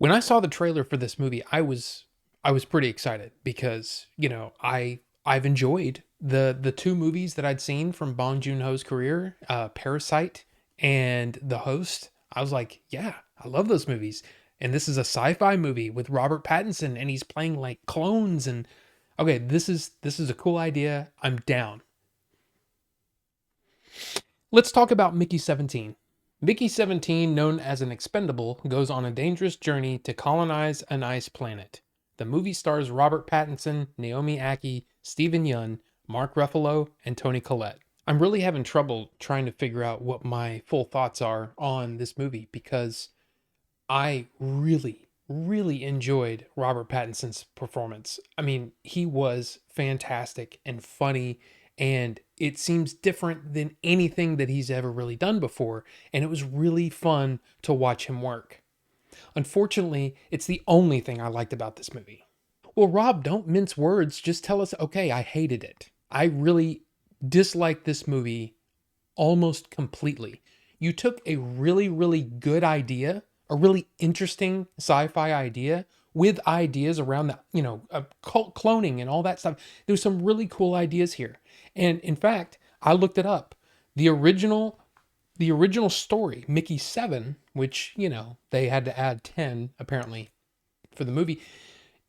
When I saw the trailer for this movie, I was pretty excited because, I've enjoyed the two movies that I'd seen from Bong Joon-ho's career, Parasite and The Host. I was like, yeah, I love those movies. And this is a sci-fi movie with Robert Pattinson and he's playing like clones and okay, this is a cool idea. I'm down. Let's talk about Mickey 17. Mickey 17, known as an expendable, goes on a dangerous journey to colonize an ice planet. The movie stars Robert Pattinson, Naomi Ackie, Stephen Yuen, Mark Ruffalo, and Toni Collette. I'm really having trouble trying to figure out what my full thoughts are on this movie because I really, really enjoyed Robert Pattinson's performance. I mean, he was fantastic and funny, and it seems different than anything that he's ever really done before. And it was really fun to watch him work. Unfortunately, it's the only thing I liked about this movie. Well, Rob, don't mince words. Just tell us, okay, I hated it. I really disliked this movie almost completely. You took a really, really good idea, a really interesting sci-fi idea with ideas around the, cloning and all that stuff. There's some really cool ideas here. And in fact, I looked it up. The original the original story, Mickey 7, which, they had to add 10 apparently for the movie.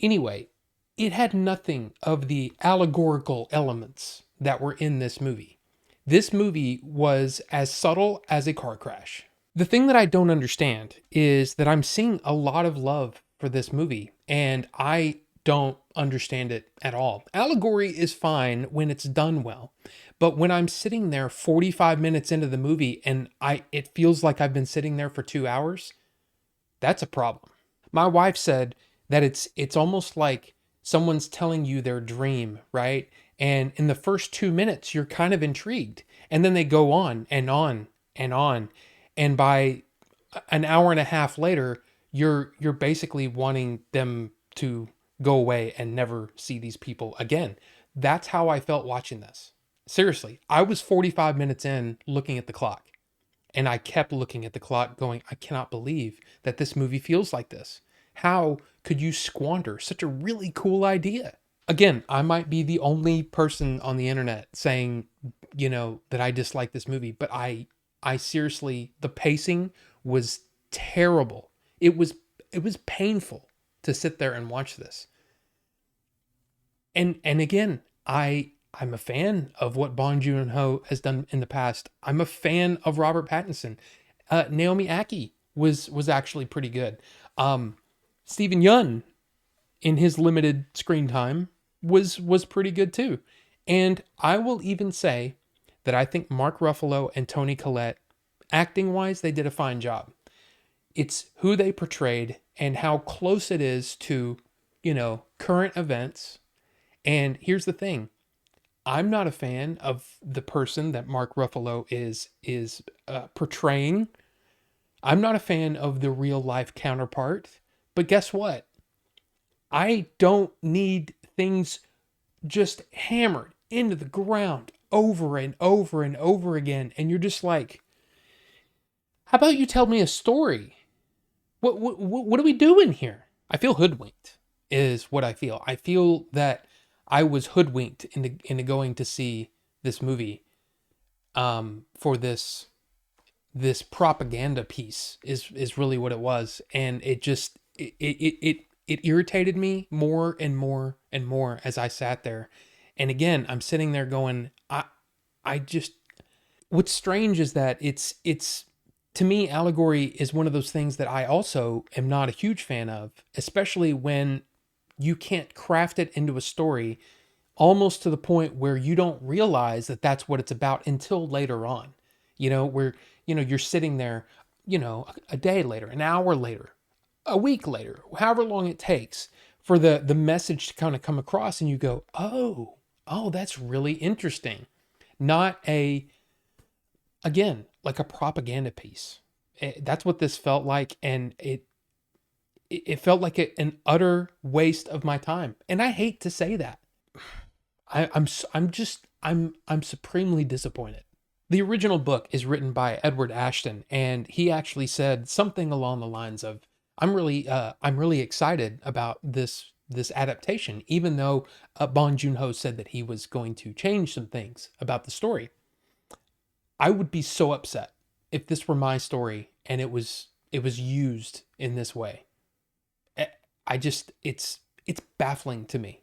Anyway, it had nothing of the allegorical elements that were in this movie. This movie was as subtle as a car crash. The thing that I don't understand is that I'm seeing a lot of love for this movie, and I don't understand it at all. Allegory is fine when it's done well, but when I'm sitting there 45 minutes into the movie and it feels like I've been sitting there for 2 hours, that's a problem. My wife said that it's almost like someone's telling you their dream, right? And in the first 2 minutes, you're kind of intrigued. And then they go on and on and on. And by an hour and a half later, you're basically wanting them to go away and never see these people again. That's how I felt watching this. Seriously, I was 45 minutes in looking at the clock. And I kept looking at the clock going, I cannot believe that this movie feels like this. How could you squander such a really cool idea? Again, I might be the only person on the internet saying, that I dislike this movie, but I seriously, the pacing was terrible. It was painful to sit there and watch this. And again, I'm a fan of what Bong Joon-ho has done in the past. I'm a fan of Robert Pattinson. Naomi Ackie was actually pretty good. Stephen Yun, in his limited screen time, was pretty good too. And I will even say that I think Mark Ruffalo and Toni Collette, acting wise, they did a fine job. It's who they portrayed and how close it is to, current events. And here's the thing. I'm not a fan of the person that Mark Ruffalo is portraying. I'm not a fan of the real life counterpart. But guess what? I don't need things just hammered into the ground over and over and over again. And you're just like, how about you tell me a story? What are we doing here? I feel hoodwinked is what I feel. I feel that I was hoodwinked into going to see this movie for this propaganda piece is really what it was. And it just it irritated me more and more and more as I sat there. And again, I'm sitting there going, I just, what's strange is that it's to me, allegory is one of those things that I also am not a huge fan of, especially when you can't craft it into a story almost to the point where you don't realize that that's what it's about until later on, where, you're sitting there, a day later, an hour later, a week later, however long it takes for the message to kind of come across and you go, oh, that's really interesting. Not again, like a propaganda piece. That's what this felt like. And it felt like an utter waste of my time. And I hate to say that. I'm supremely disappointed. The original book is written by Edward Ashton, and he actually said something along the lines of, I'm really excited about this adaptation, even though Bong Joon-ho said that he was going to change some things about the story. I would be so upset if this were my story and it was used in this way. I just it's baffling to me.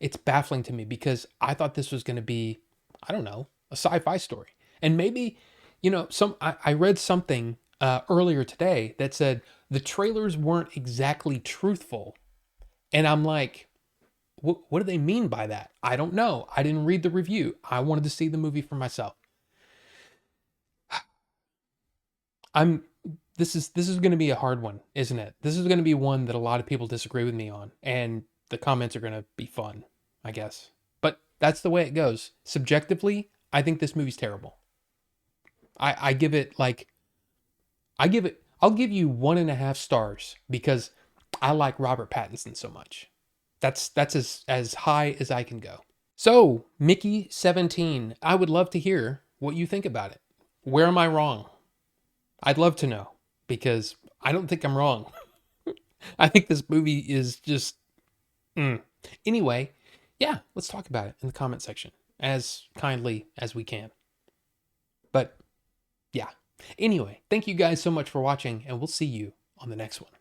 It's baffling to me because I thought this was going to be, I don't know, a sci-fi story. And maybe, I read something earlier today that said the trailers weren't exactly truthful. And I'm like, what do they mean by that? I don't know. I didn't read the review. I wanted to see the movie for myself. I'm this is going to be a hard one, isn't it? This is going to be one that a lot of people disagree with me on, and the comments are going to be fun, I guess. But that's the way it goes. Subjectively, I think this movie's terrible. I give it like I'll give you 1.5 stars because I like Robert Pattinson so much. That's as high as I can go. So, Mickey 17, I would love to hear what you think about it. Where am I wrong? I'd love to know because I don't think I'm wrong. I think this movie is just. Mm. Anyway, yeah, let's talk about it in the comment section as kindly as we can. But yeah. Anyway, thank you guys so much for watching, and we'll see you on the next one.